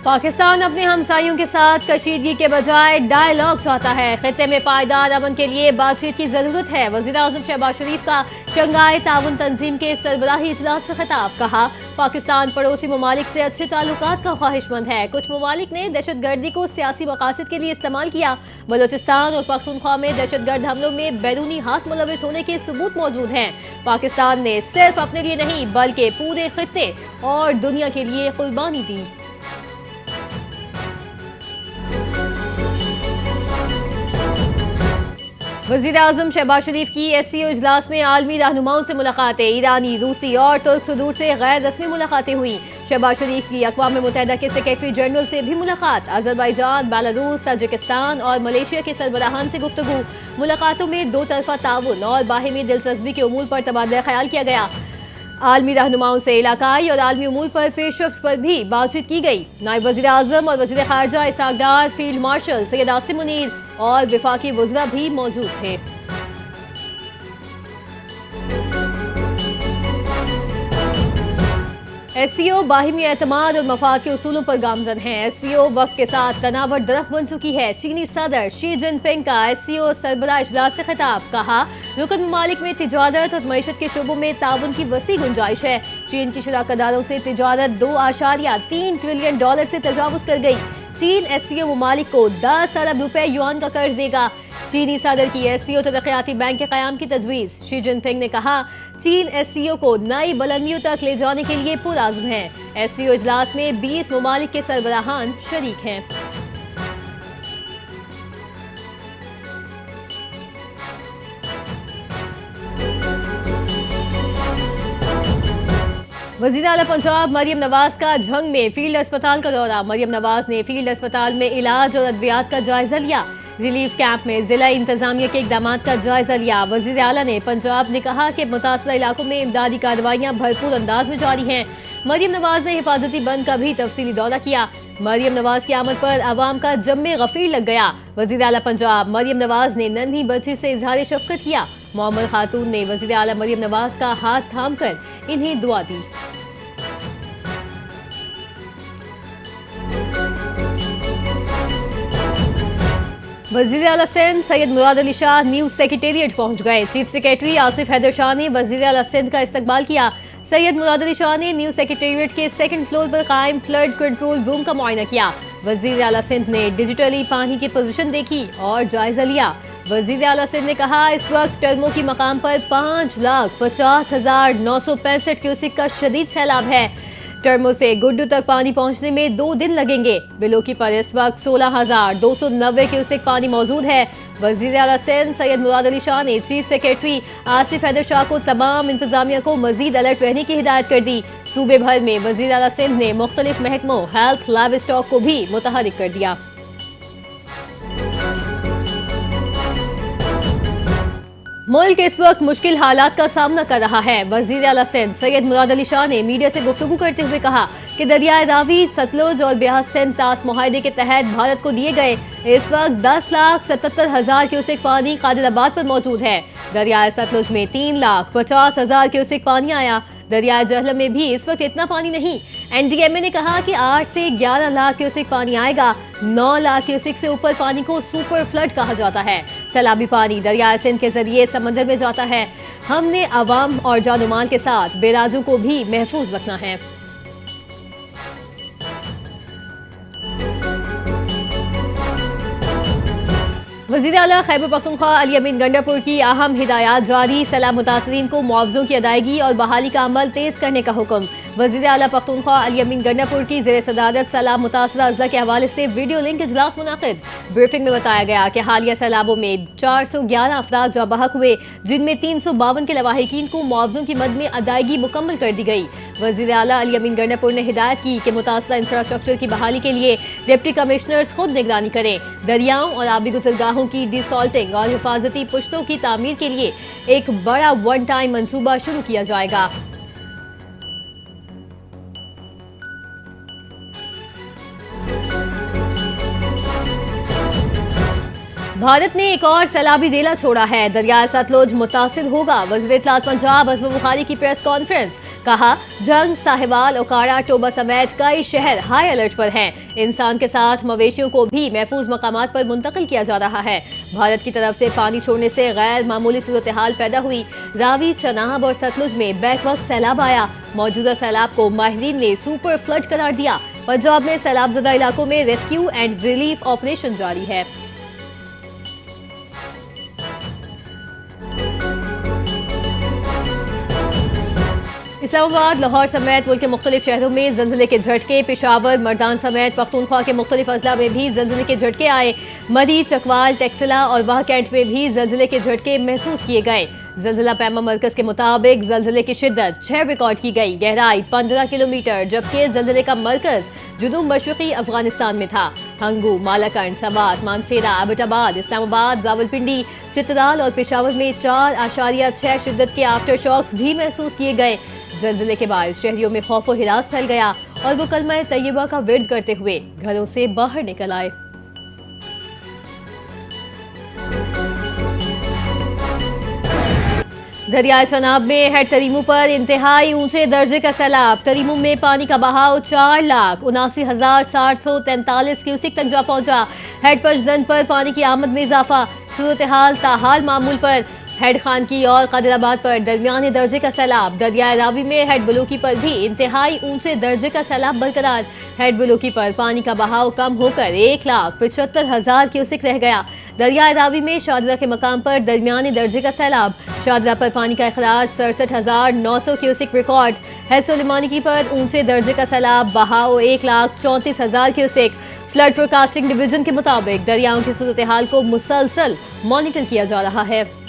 पाकिस्तान अपने हमसायों के साथ कशीदगी के बजाय डायलॉग चाहता है। खित्ते में पायदार अमन के लिए बातचीत की जरूरत है। वज़ीर आज़म शहबाज शरीफ का शंघाई ताउन तंजीम के सरबराही इजलास से खिताब। कहा, पाकिस्तान पड़ोसी ममालिक से अच्छे ताल्लुकात का ख्वाहिशमंद है। कुछ ममालिक ने दहशतगर्दी को सियासी मकासद के लिए इस्तेमाल किया। बलोचिस्तान और पख्तूनख्वा में दहशतगर्द हमलों में बैरूनी हाथ मुलविस होने के सबूत मौजूद हैं। पाकिस्तान ने सिर्फ अपने लिए नहीं बल्कि पूरे खित्ते और दुनिया के लिए कुर्बानी दी। वज़ीर आज़म शहबाज शरीफ की SCO इजलास में आलमी रहनुमाओं से मुलाकातें। ईरानी, रूसी और तुर्क सदूर से गैर रस्मी मुलाकातें हुई। शहबाज शरीफ की अक़वाम मुत्तहिदा के सेक्रेटरी जनरल से भी मुलाकात। अज़रबैजान, बेलारूस, ताजिकिस्तान और मलेशिया के सरबराहान से गुफ्तगू। मुलाकातों में दो तरफ़ा ताउन और बाहिमी दिलचस्पी के उमूर पर तबादला ख्याल किया गया। आलमी रहनुमाओं से इलाकाई और आलमी उमूर पर पेशरफ्त पर भी बातचीत की गई। नायब वज़ीर आज़म और वज़ीर ख़ारजा इसहाक़ डार, फील्ड मार्शल सैयद आसिम मुनीर और विफाकी वज़रा भी मौजूद थे। SCO बाहिमी एतमाद और मफाद के उसूलों पर गामजन है। SCO वक्त के साथ तनावर दरख्त बन चुकी है। चीनी सदर शी जिनपिंग का SCO सरबराह इजलास से खिताब। कहा, रुकन ममालिक में तिजारत और मईशत के शोबों में ताउन की वसी गुंजाइश है। चीन की शराकतदारों से तिजारत $2.3 ट्रिलियन से तजावुज कर गई। चीन SCO ममालिक को 10 अरब रुपए युआन का कर्ज देगा। चीनी सदर की SCO तरक्याती बैंक के क़याम की तजवीज़। शी जिनपिंग ने कहा, चीन SCO को नई बुलंदियों तक ले जाने के लिए पुरअज़्म है। SCO इजलास में 20 ममालिक के सरबराहान शरीक हैं। वज़ीर आला पंजाब मरियम नवाज का झंग में फील्ड अस्पताल का दौरा। मरियम नवाज ने फील्ड अस्पताल में इलाज और अद्वियात का जायजा लिया। रिलीफ कैंप में जिला इंतजामिया के इक़दामात का जायजा लिया। वज़ीर आला ने पंजाब ने कहा कि मुतासरा इलाकों में इमदादी कार्रवाइयाँ भरपूर अंदाज में जारी हैं। मरियम नवाज ने हिफाजती बंद का भी तफसीली दौरा किया। मरियम नवाज की आमद पर आवाम का जम्मे गफीर लग गया। वज़ीर आला पंजाब मरियम नवाज ने नन्ही बच्ची से इजहार शफ़क़त किया। मोहम्मद खातून ने वज़ीर आला मरियम नवाज का हाथ थाम कर इन्हें दुआ दी। वज़ीर आला सिंध सैयद मुराद अली शाह न्यूज़ सेक्रेटेरिएट पहुंच गए। चीफ सेक्रेटरी आसिफ हैदर शाह ने वज़ीर आला सिंध का इस्तकबाल किया। सैयद मुराद अली शाह ने न्यूज़ सेक्रेटेरिएट के सेकंड फ्लोर पर कायम फ्लड कंट्रोल रूम का मुआयना किया। वज़ीर आला सिंध ने डिजिटली पानी की पोजीशन देखी और जायजा लिया। वज़ीर आला सिंध ने कहा, इस वक्त टर्मो की मकाम पर 5,50,965 क्यूसिक का शदीद सैलाब है। टर्मो से गुड्डू तक पानी पहुंचने में 2 दिन लगेंगे। बिलोकी पर इस वक्त 16,290 क्यूसेक पानी मौजूद है। वज़ीर आला सिंध सैयद मुराद अली शाह ने चीफ सेक्रेटरी आसिफ हैदर शाह को तमाम इंतजामिया को मजीद अलर्ट रहने की हिदायत कर दी। सूबे भर में वज़ीर आला सिंध ने मुख्तलिफ महकमों हेल्थ लाइव स्टॉक को भी मुतहरिक कर दिया। मुल्क इस वक्त मुश्किल हालात का सामना कर रहा है। वज़ीर आला सिंध सैयद मुराद अली शाह ने मीडिया से गुफ्तगू करते हुए कहा कि दरियाए रावी, सतलुज और ब्यास सिंध तास मुआहदे के तहत भारत को दिए गए इस वक्त 10,77,000 क्यूसेक पानी कादिराबाद पर मौजूद है। दरियाए सतलुज में 3,50,000 क्यूसेक पानी आया। दरियाए जहलम में भी इस वक्त इतना पानी नहीं। NDMA ने कहा कि 8 से 11 लाख क्यूसेक पानी आएगा। 9 लाख क्यूसेक से ऊपर पानी को सुपर फ्लड कहा जाता है। सैलाबी पानी दरियाए सिंध के जरिए समंदर में जाता है। हमने अवाम और जानोमाल के साथ बेराजों को भी महफूज रखना है। वज़ीर आला खैबर पख्तूनख्वा अली अमीन गंडापुर की अहम हिदायत जारी। सैलाब मुतासरीन को मुआवज़ों की अदायगी और बहाली का अमल तेज़ करने का हुक्म। वज़ीर आला पख्तूनख्वा अली अमीन गंडापुर की ज़ेर सदारत सैलाब मुतासरा अज़ला के हवाले से वीडियो लिंक इजलास मुनाक़िद। ब्रीफिंग में बताया गया कि हालिया सैलाबों में 411 अफराद जाँ बहक हुए, जिनमें 352 के लवाहिकीन को मुआवज़ों की मद में अदायगी मुकम्मल कर दी गई। वज़ीर आला अली अमीन गंडापुर ने हिदायत की कि मुतासरा इंफ्रास्ट्रक्चर की बहाली के लिए डिप्टी कमिश्नर्स खुद निगरानी करें। दरियाओं और आबी गुज़रगाहों की डिसॉल्टिंग और हिफाजती पुश्तों की तामीर के लिए एक बड़ा वन टाइम मंसूबा शुरू किया जाएगा। भारत ने एक और सैलाबी डेला छोड़ा है। दरियाए सतलुज मुतासिर होगा। वज़ीर इत्तलात पंजाब अज़म बुखारी की प्रेस कॉन्फ्रेंस। कहा, जंग, साहिवाल, ओकाड़ा, टोबा समेत कई शहर हाई अलर्ट पर हैं। इंसान के साथ मवेशियों को भी महफूज मकामात पर मुंतकिल किया जा रहा है। भारत की तरफ से पानी छोड़ने से गैर मामूली सूरत हाल पैदा हुई। रावी, चनाब और सतलुज में बैक वक्त सैलाब आया। मौजूदा सैलाब को माहिरीन ने सुपर फ्लड करार दिया। पंजाब में सैलाबजदा इलाकों में रेस्क्यू एंड रिलीफ ऑपरेशन जारी है। इस्लामाबाद, लाहौर समेत मुल्क के मुख्तलिफ शहरों में जल्जले के झटके। पेशावर, मर्दान समेत पख्तूनख्वा के मुख्तलिफ अजला में भी जल्जले के झटके आए। मरी, चकवाल, टेक्सला और वाह कैंट में भी जल्जले के झटके महसूस किए गए। जल्जला पैमा मरकज के मुताबिक जल्जले की शिद्दत 6 रिकॉर्ड की गई, गहराई 15 किलोमीटर, जबकि जल्जले का मरकज जुनूब मशरकी अफगानिस्तान में था। हंगू, मालाकंड, सवात, मानसेरा, एबटाबाद, इस्लामाबाद, रावलपिंडी, चित्राल और पेशावर में 4.6 शिद्दत के आफ्टर शॉक्स भी महसूस किए गए। जल्जले के बाद शहरियों में खौफ और हिरास फैल गया और वो कलमा तैयबा का विर्द करते हुए घरों से बाहर निकल आए। दरियाए चनाब में हेड तरीमू पर इंतहाई ऊंचे दर्जे का सैलाब। तरीमू में पानी का बहाव 4,79,743 क्यूसिक तक जा पहुंचा। हेड पचदन पर पानी की आमद में इजाफा। सूरत हाल ताहाल मामूल पर। हेड खान की और कादिराबाद पर दरमियाने दर्जे का सैलाब। दरियाए रावी में हेड बलूकी पर भी इंतहाई ऊंचे दर्जे का सैलाब बरकरार। हेड बलूकी पर पानी का बहाव कम होकर 1,75,000 क्यूसिक रह गया। दरियाए रावी में शादरा के मकाम पर दरमियाने दर्जे का सैलाब। शादरा पर पानी का अखराज 67,900 क्यूसिक रिकॉर्ड। हेड सुलेमानी पर ऊंचे दर्जे का सैलाब, बहाव 1,34,000 क्यूसिक। फ्लड फोरकास्टिंग डिवीजन के मुताबिक दरियाओं की सूरत हाल को मुसलसल मॉनिटर किया जा रहा है।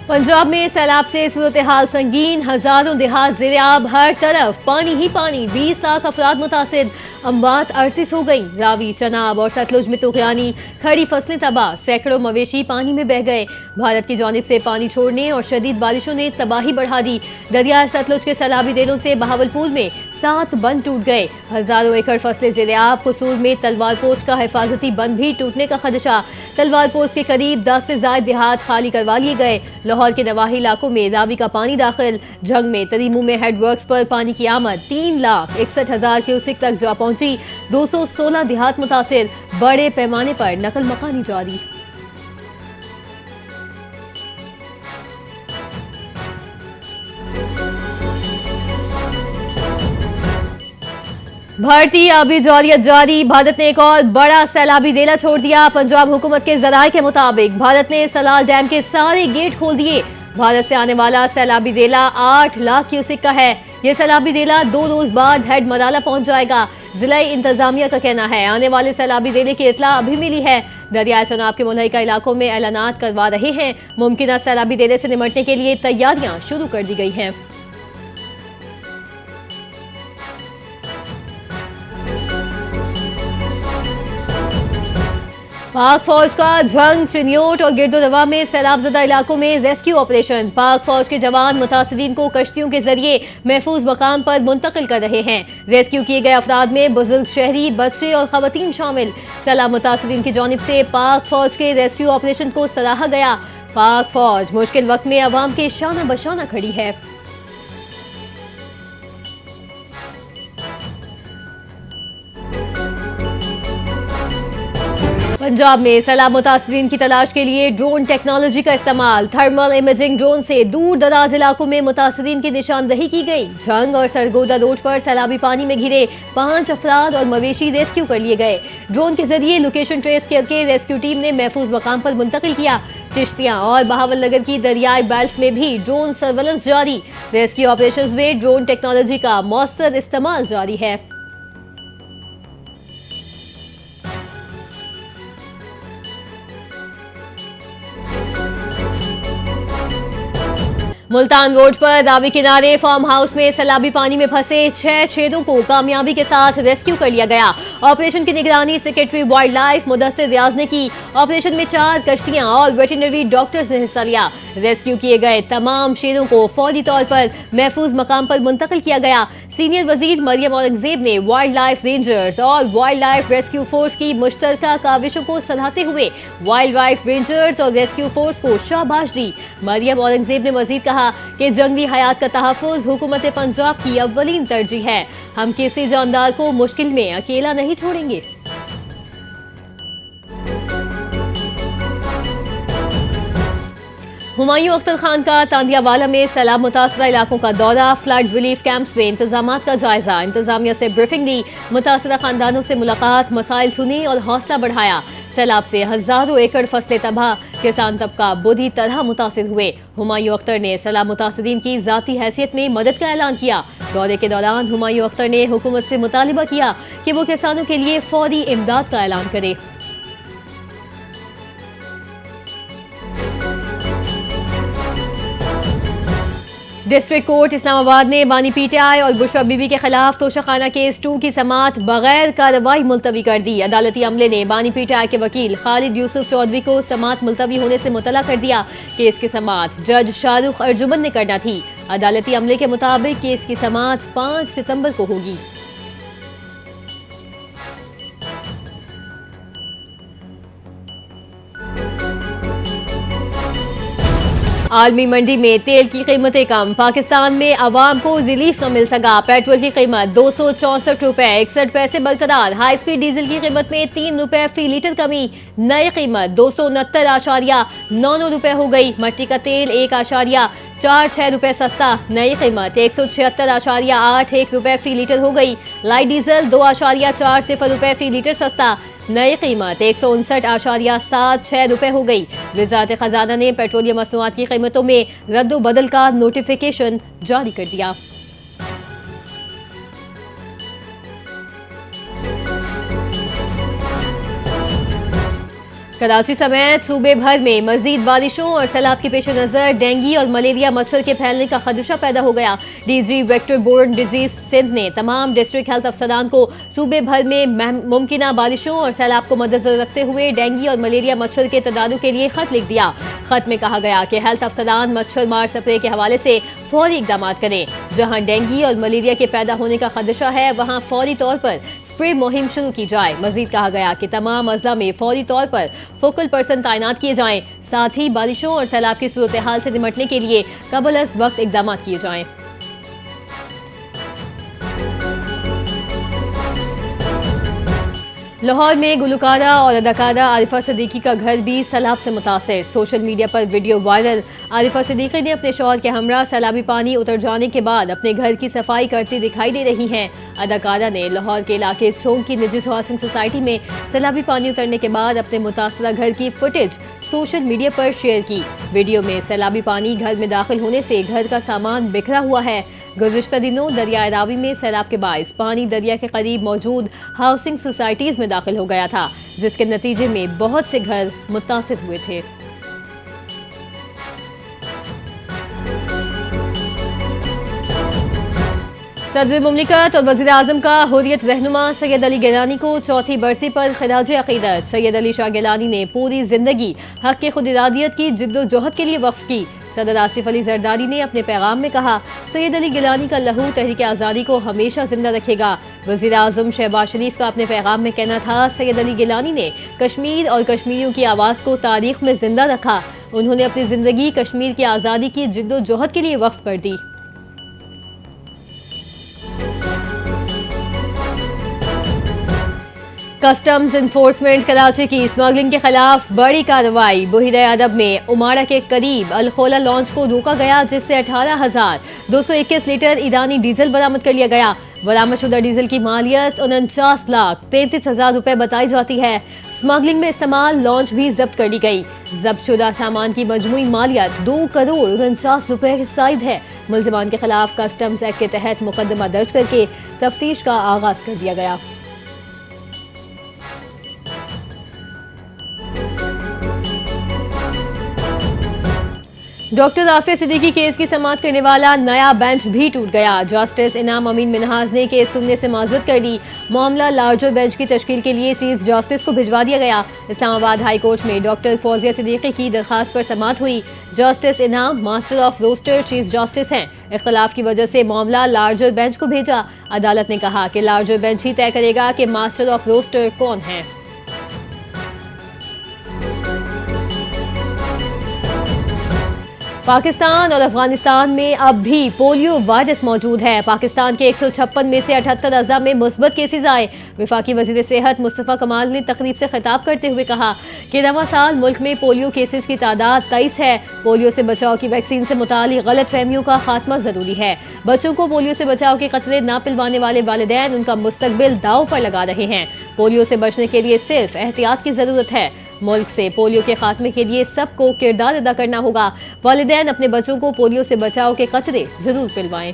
पंजाब में सैलाब से सूरत हाल संगीन, हजारों देहात ज़ेरे-आब, हर तरफ पानी ही पानी। 20 लाख अफराद मुतासिर, अमवात 38 हो गई। रावी, चनाब और सतलुज में तूफ़ानी, खड़ी फसलें तबाह, सैकड़ों मवेशी पानी में बह गए। भारत की जानिब से पानी छोड़ने और शदीद बारिशों ने तबाही बढ़ा दी। दरिया सतलुज के सैलाबी देलों से बहावलपुर में 7 बंद टूट गए। हजारों एकड़ फसलें ज़ेरे-आब। कसूर में तलवार पोस्ट का हिफाजती बंद भी टूटने का खदशा। तलवार पोस्ट के करीब 10 से ज़ायद देहात खाली करवा लिए गए। लाहौर के नवाही इलाकों में रावी का पानी दाखिल। जंग में तरीमू में हेडवर्क्स पर पानी की आमद 3,61,000 क्यूसिक तक जा पहुंची। 216 देहात मुतासिर, बड़े पैमाने पर नकल मकानी जारी। भारतीय आबी जारियत जारी। भारत ने एक और बड़ा सैलाबी देला छोड़ दिया। पंजाब हुकूमत के जराये के मुताबिक भारत ने सलाल डैम के सारे गेट खोल दिए। भारत से आने वाला सैलाबी देला 8 लाख क्यूसिक का है। ये सैलाबी देला 2 रोज बाद हेड मराला पहुंच जाएगा। जिला इंतजामिया का कहना है आने वाले सैलाबी देले की इतला अभी मिली है। दरियाए चनाब के मुल्हिका इलाकों में ऐलानात करवा रहे हैं। मुमकिन सैलाबी देले से निपटने के लिए तैयारियां शुरू कर दी गई हैं। पाक फौज का जंग, चिन्योट और गिरदोरवा में सैलाबजदा इलाकों में रेस्क्यू ऑपरेशन। पाक फौज के जवान मुतासिरीन को कश्तियों के जरिए महफूज मकाम पर मुंतकिल कर रहे हैं। रेस्क्यू किए गए अफराद में बुजुर्ग, शहरी, बच्चे और खवातीन शामिल। सैलाब मुतासिरीन की जानिब से पाक फौज के रेस्क्यू ऑपरेशन को सराहा गया। पाक फौज मुश्किल वक्त में अवाम के शाना बशाना खड़ी है। पंजाब में सैलाब मुतासिरीन की तलाश के लिए ड्रोन टेक्नोलॉजी का इस्तेमाल। थर्मल इमेजिंग ड्रोन से दूर दराज इलाकों में मुतासिरीन की निशानदही की गई। जंग और सरगोदा रोड पर सैलाबी पानी में घिरे 5 अफराद और मवेशी रेस्क्यू कर लिए गए। ड्रोन के जरिए लोकेशन ट्रेस करके रेस्क्यू टीम ने महफूज मकाम पर मुंतकिल किया। चिश्तियां और बहावलनगर की दरियाई बेल्ट में भी ड्रोन सर्वेलेंस जारी। रेस्क्यू ऑपरेशन में ड्रोन टेक्नोलॉजी का मौसर इस्तेमाल जारी है। मुल्तान रोड पर रावी किनारे फार्म हाउस में सैलाबी पानी में फंसे 6 छेदों को कामयाबी के साथ रेस्क्यू कर लिया गया ऑपरेशन की निगरानी सेक्रेटरी वाइल्ड लाइफ मुदस्सिर रियाज ने की। ऑपरेशन में 4 कश्तियां और वेटरनरी डॉक्टर्स ने हिस्सा लिया। रेस्क्यू किए गए तमाम शेरों को फौरी तौर पर महफूज मकाम पर मुंतकिल किया गया। सीनियर वजीर मरियम औरंगजेब ने वाइल्ड लाइफ रेंजर्स और वाइल्ड लाइफ रेस्क्यू फोर्स की मुश्तरका काविशों को सराहते हुए वाइल्ड लाइफ रेंजर्स और रेस्क्यू फोर्स को शाबाश दी। मरियम औरंगजेब ने मजीद कहा कि जंगली हयात का तहफ़्फ़ुज़ हुकूमत पंजाब की अव्वलीन तरजीह है। हम किसी जानदार को मुश्किल में अकेला नहीं छोड़ेंगे। हुमायूं अख्तर खान का तांदियावाला में सैलाब मुतासरा इलाकों का दौरा, फ्लड रिलीफ कैंप्स में इंतजामात का जायजा, इंतजामिया से ब्रीफिंग दी, मुतासरा खानदानों से मुलाकात, मसाइल सुनी और हौसला बढ़ाया। सैलाब से हजारों एकड़ फसलें तबाह, किसान तबका बुरी तरह मुतासिर हुए। हुमायूं अख्तर ने सैलाब मुतासिरीन की जाती हैसियत में मदद का ऐलान किया। दौरे के दौरान हुमायूं अख्तर ने हुकूमत से मुतालिबा किया कि वो किसानों के लिए फौरी इमदाद का ऐलान करे। डिस्ट्रिक्ट कोर्ट इस्लामाबाद ने बानी पीटीआई और बुशरा बीबी के खिलाफ तोशाखाना केस 2 की समाअत बगैर कार्रवाई मुलतवी कर दी। अदालती अमले ने बानी पीटीआई के वकील खालिद यूसुफ चौधरी को समाअत मुलतवी होने से मुतला कर दिया। केस की समाअत जज शाहरुख अर्जुमन ने करना थी। अदालती अमले के मुताबिक केस की समाअत 5 सितंबर को होगी। आलमी मंडी में तेल की कीमतें कम, पाकिस्तान में आवाम को रिलीफ न मिल सका। पेट्रोल की कीमत 264 रुपए 61 पैसे बरकरार। हाई स्पीड डीजल की कीमत में 3 रुपए फी लीटर कमी, नई कीमत 269.99 रुपए हो गई। मट्टी का तेल 1.46 रुपए सस्ता, नई कीमत 176.81 रुपए फी लीटर हो गई। लाइट डीजल 2.40 रुपए फी लीटर सस्ता, नई कीमत 159.76 रुपए हो गई। वजारत खजाना ने पेट्रोलियम मसनूआत की कीमतों में रद्द बदल का नोटिफिकेशन जारी कर दिया। कराची समेत सूबे भर में मजीद बारिशों और सैलाब के पेश नजर डेंगू और मलेरिया मच्छर के फैलने का खदशा पैदा हो गया। DG vector borne disease Sindh ने तमाम डिस्ट्रिक्ट हेल्थ अफसरान को सूबे भर में मुमकिन बारिशों और सैलाब को मद्देनजर रखते हुए डेंगू और मलेरिया मच्छर के तदादु के लिए खत लिख दिया। खत में कहा गया कि हेल्थ अफसरान मच्छर मार स्प्रे के हवाले से फौरी इकदाम करें। जहां डेंगू और मलेरिया के पैदा होने का खदशा है वहां फौरी तौर पर स्प्रे मुहिम शुरू की जाए। मजीद कहा गया कि तमाम अजला में फौरी तौर पर फोकल पर्सन तैनात किए जाएं। साथ ही बारिशों और सैलाब की सूरत हाल से निपटने के लिए कबल अज वक्त इकदाम किए जाएं। लाहौर में गुलकारा और अदाकारा आरिफा सिद्दीकी का घर भी सैलाब से मुतासिर। सोशल मीडिया पर वीडियो वायरल। आरिफा सिद्दीकी ने अपने शौहर के हमरा सैलाबी पानी उतर जाने के बाद अपने घर की सफाई करती दिखाई दे रही हैं। अदाकारा ने लाहौर के इलाके छोंग की निजी हाउसिंग सोसाइटी में सैलाबी पानी उतरने के बाद अपने मुतासरा घर की फुटेज सोशल मीडिया पर शेयर की। वीडियो में सैलाबी पानी घर में दाखिल होने से घर का सामान बिखरा हुआ है। गुज़िश्ता दिनों दरिया रावी में सैलाब के बाइस पानी दरिया के करीब मौजूद हाउसिंग सोसाइटीज़ में दाखिल हो गया था, जिसके नतीजे में बहुत से घर मुतासिर हुए थे। सदर मुमलिकत और वज़ीर आज़म का हुर्रियत रहनुमा सैयद अली गिलानी को चौथी बरसी पर खिराज अक़ीदत। सैयद अली शाह गिलानी ने पूरी जिंदगी हक़ के खुद इरादियत की जिद्दोजहद के लिए वक्फ की। सदर आसिफ अली जरदारी ने अपने पैगाम में कहा, सैयद अली गिलानी का लहू तहरीक आज़ादी को हमेशा जिंदा रखेगा। वज़ीर आज़म शहबाज शरीफ का अपने पैगाम में कहना था, सैयद अली गिलानी ने कश्मीर और कश्मीरियों की आवाज़ को तारीख में जिंदा रखा। उन्होंने अपनी ज़िंदगी कश्मीर की आज़ादी की जिद्दोजहद के लिए वक्फ कर दी। कस्टम्स इन्फोर्समेंट कराची की स्मगलिंग के खिलाफ बड़ी कार्रवाई। बुहिरा अदब में उमाड़ा के करीब अलखोला लॉन्च को रोका गया, जिससे 18,221 लीटर ईरानी डीजल बरामद कर लिया गया। बरामदशुदा डीजल की मालियत 49,33,000 रुपए बताई जाती है। स्मगलिंग में इस्तेमाल लॉन्च भी जब्त कर ली गई। जब्त शुदा सामान की मजमूई मालियत 2 करोड़ 49 रुपए की साइद है। मुल्जिमान के खिलाफ कस्टम्स एक्ट के तहत मुकदमा दर्ज करके तफ्तीश का आगाज कर दिया गया। डॉक्टर आफिया सिद्दीकी केस की समाअत करने वाला नया बेंच भी टूट गया। जस्टिस इनाम अमीन मिनहाज ने केस सुनने से माजरत कर दी। मामला लार्जर बेंच की तश्कील के लिए चीफ जस्टिस को भिजवा दिया गया। इस्लामाबाद हाई कोर्ट में डॉक्टर फौजिया सिद्दीकी की दरखास्त पर समाअत हुई। Justice Inam master of roster chief justice हैं। इख्तलाफ की वजह से मामला लार्जर बेंच को भेजा। अदालत ने कहा कि लार्जर बेंच ही तय करेगा कि मास्टर ऑफ रोस्टर कौन है। पाकिस्तान और अफगानिस्तान में अब भी पोलियो वायरस मौजूद है। पाकिस्तान के 156 में से 78 अज़ला में मुस्बत केसेज आए। वफाकी वज़ीर सेहत मुस्तफ़ा कमाल ने तकरीब से खिताब करते हुए कहा कि रवां साल मुल्क में पोलियो केसेज की तादाद 23 है। पोलियो से बचाव की वैक्सीन से मुतालिक गलत फहमियों का खात्मा जरूरी है। बच्चों को पोलियो से बचाव के खतरे न पिलवाने वाले वालिदैन उनका मुस्तकबिल दांव पर लगा रहे हैं। पोलियो से बचने के लिए सिर्फ एहतियात की जरूरत है। मुल्क से पोलियो के खात्मे के लिए सबको किरदार अदा करना होगा। वालिदैन अपने बच्चों को पोलियो से बचाव के खतरे जरूर पिलवाएं।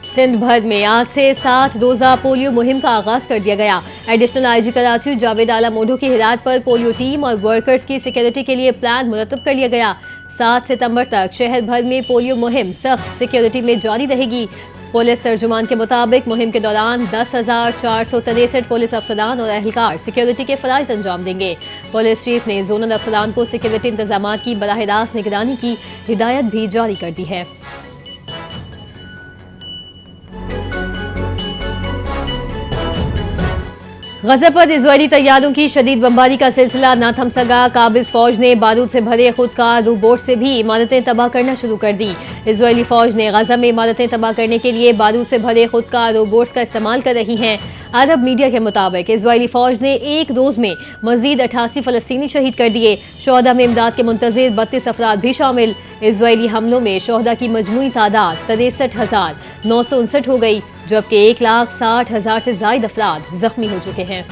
सिंध भर में आज से 7 रोजा पोलियो मुहिम का आगाज कर दिया गया। एडिशनल आईजी कराची जावेद आला मोडो की हिदायत पर पोलियो टीम और वर्कर्स की सिक्योरिटी के लिए प्लान मुरतब कर लिया गया। 7 सितंबर तक शहर भर में पोलियो मुहिम सख्त सिक्योरिटी में जारी रहेगी। पुलिस तर्जुमान के मुताबिक मुहिम के दौरान 10,463 पुलिस अफसरान और एहलकार सिक्योरिटी के फराइज अंजाम देंगे। पुलिस चीफ ने जोनल अफसरान को सिक्योरिटी इंतजाम की बराह रास्त निगरानी की हिदायत भी जारी कर दी है। गजा पर इजरायली तैयारों की शदीद बमबारी का सिलसिला न थम सका। काबिज फौज ने बारूद से भरे खुदकार रोबोट से भी इमारतें तबाह करना शुरू कर दी। इजरायली फौज ने गजा में इमारतें तबाह करने के लिए बारूद से भरे खुदकार रोबोट्स का इस्तेमाल कर रही हैं। अरब मीडिया के मुताबिक इजरायली फौज ने एक रोज में मजीद 88 फलस्तीनी शहीद कर दिए। शोहदा में इमदाद के मुंतजिर 32 अफराद भी शामिल। इजरायली हमलों में शोहदा की मजमूई तादाद 63,959 हो गई, जबकि 1,60,000 से ज्यादा अफराद जख्मी हो चुके हैं।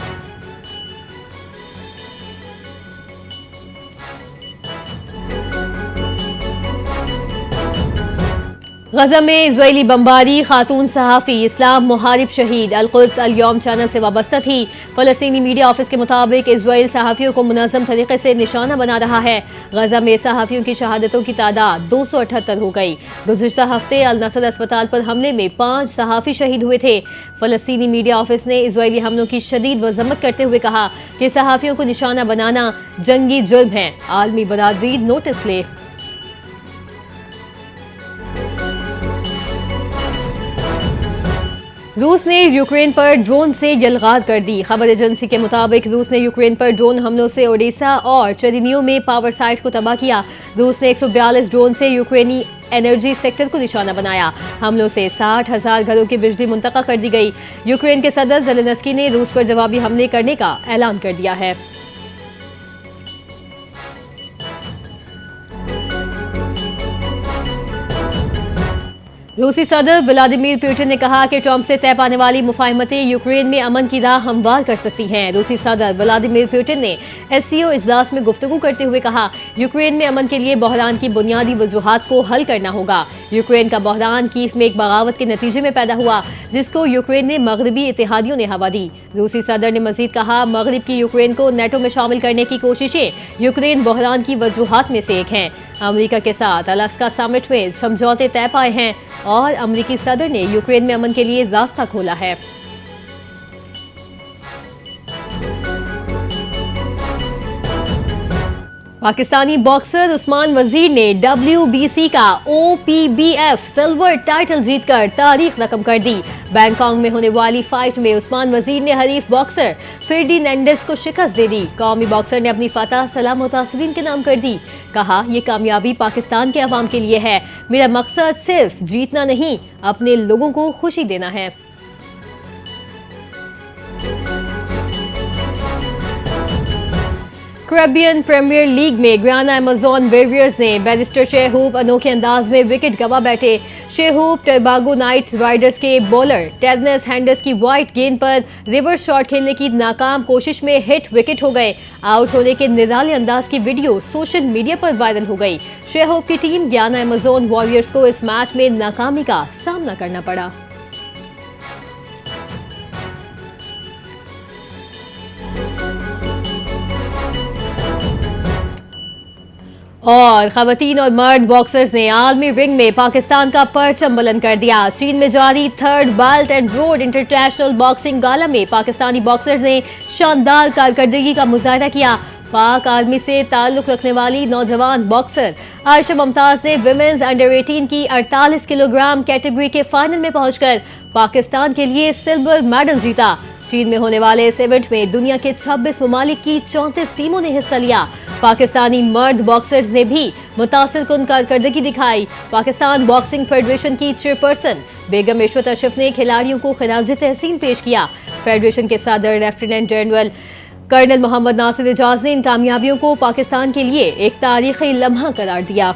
गजा में इजरायली बमबारी, खातून सहाफ़ी इस्लाम मुहारिब शहीद। अल-कुद्स अल-यौम चैनल से वाबस्ता थी। फलस्तीनी मीडिया ऑफिस के मुताबिक इजराइल सहाफ़ियों को मुनज़्ज़म तरीके से निशाना बना रहा है। गजा में सहाफ़ियों की शहादतों की तादाद 278 हो गई। गुज़िश्ता हफ्ते अल नसर अस्पताल पर हमले में 5 सहाफ़ी शहीद हुए थे। फलस्तीनी मीडिया ऑफिस ने इजरायली हमलों की शदीद मज़म्मत करते हुए कहा कि सहाफ़ियों को निशाना बनाना जंगी जुर्म है। आलमी बरादरी नोटिस ले। रूस ने यूक्रेन पर ड्रोन से यलगाद कर दी। खबर एजेंसी के मुताबिक रूस ने यूक्रेन पर ड्रोन हमलों से ओडेसा और चेरिनियो में पावर साइट को तबाह किया। रूस ने 142 ड्रोन से यूक्रेनी एनर्जी सेक्टर को निशाना बनाया। हमलों से 60,000 घरों की बिजली मुंतका कर दी गई। यूक्रेन के सदर ज़ेलेंस्की ने रूस पर जवाबी हमले करने का ऐलान कर दिया है। रूसी सदर व्लादिमीर पुतिन ने कहा कि ट्रंप से तय पाने वाली मुफाहमतें यूक्रेन में अमन की राह हमवार कर सकती हैं। रूसी सदर व्लादिमीर पुतिन ने एससीओ इजलास में गुफ्तगू करते हुए कहा, यूक्रेन में अमन के लिए बहरान की बुनियादी वजूहात को हल करना होगा। यूक्रेन का बहरान कीव में एक बगावत के नतीजे में पैदा हुआ, जिसको यूक्रेन ने मगरबी इत्तेहादियों ने हवा दी। रूसी सदर ने मजीद कहा, मगरब की यूक्रेन को नेटो में शामिल करने की कोशिशें यूक्रेन बहरान की वजूहात में से एक हैं। अमेरिका के साथ अलास्का समिट में समझौते तय पाए हैं और अमेरिकी सदर ने यूक्रेन में अमन के लिए रास्ता खोला है। पाकिस्तानी बॉक्सर उस्मान वजीर ने WBC का OPBF सिल्वर टाइटल जीतकर तारीख रकम कर दी। बैंकॉक में होने वाली फाइट में उस्मान वजीर ने हरीफ बॉक्सर फर्डिनेंडिस को शिकस्त दे दी। कौमी बॉक्सर ने अपनी फतह सलाम मुतासिरीन के नाम कर दी। कहा, ये कामयाबी पाकिस्तान के अवाम के लिए है। मेरा मकसद सिर्फ जीतना नहीं, अपने लोगों को खुशी देना है। कैरेबियन प्रीमियर लीग में गुयाना अमेज़न वेरियर्स ने बैरिस्टर शेहूब अनोखे अंदाज में विकेट गंवा बैठे। शेहूब टोबागो नाइट्स राइडर्स के बॉलर टेरनेस हैंडर्स की वाइट गेंद पर रिवर्स शॉट खेलने की नाकाम कोशिश में हिट विकेट हो गए। आउट होने के निराले अंदाज की वीडियो सोशल मीडिया पर वायरल हो गई। शेहूब की टीम गुयाना अमेज़न वॉरियर्स को इस मैच में नाकामी का सामना करना पड़ा। और खवातीन और मर्द बॉक्सर्स ने आलमी रिंग में पाकिस्तान का परचम बुलंद कर दिया। चीन में जारी third belt and road international boxing gala में पाकिस्तानी बॉक्सर्स ने शानदार कारकर्दगी का मुजाहरा किया। पाक आर्मी से ताल्लुक रखने वाली नौजवान बॉक्सर आयशा मुमताज ने विमेंस अंडर 18 की 48 किलोग्राम कैटेगरी के फाइनल में पहुंचकर पाकिस्तान के लिए सिल्वर मेडल जीता। चीन में होने वाले इस इवेंट में दुनिया के 26 ममालिक की 34 टीमों ने हिस्सा लिया। पाकिस्तानी मर्द बॉक्सर्स ने भी मुतासिरकुन कारकर्दगी दिखाई। पाकिस्तान बॉक्सिंग फेडरेशन की चेयरपर्सन बेगम इशरत अशरफ ने खिलाड़ियों को खिराज तहसीन पेश किया। फेडरेशन के सदर lieutenant general colonel Mohammad Nasir Ejaz ने इन कामयाबियों को पाकिस्तान के लिए एक तारीखी लम्हा करार दिया।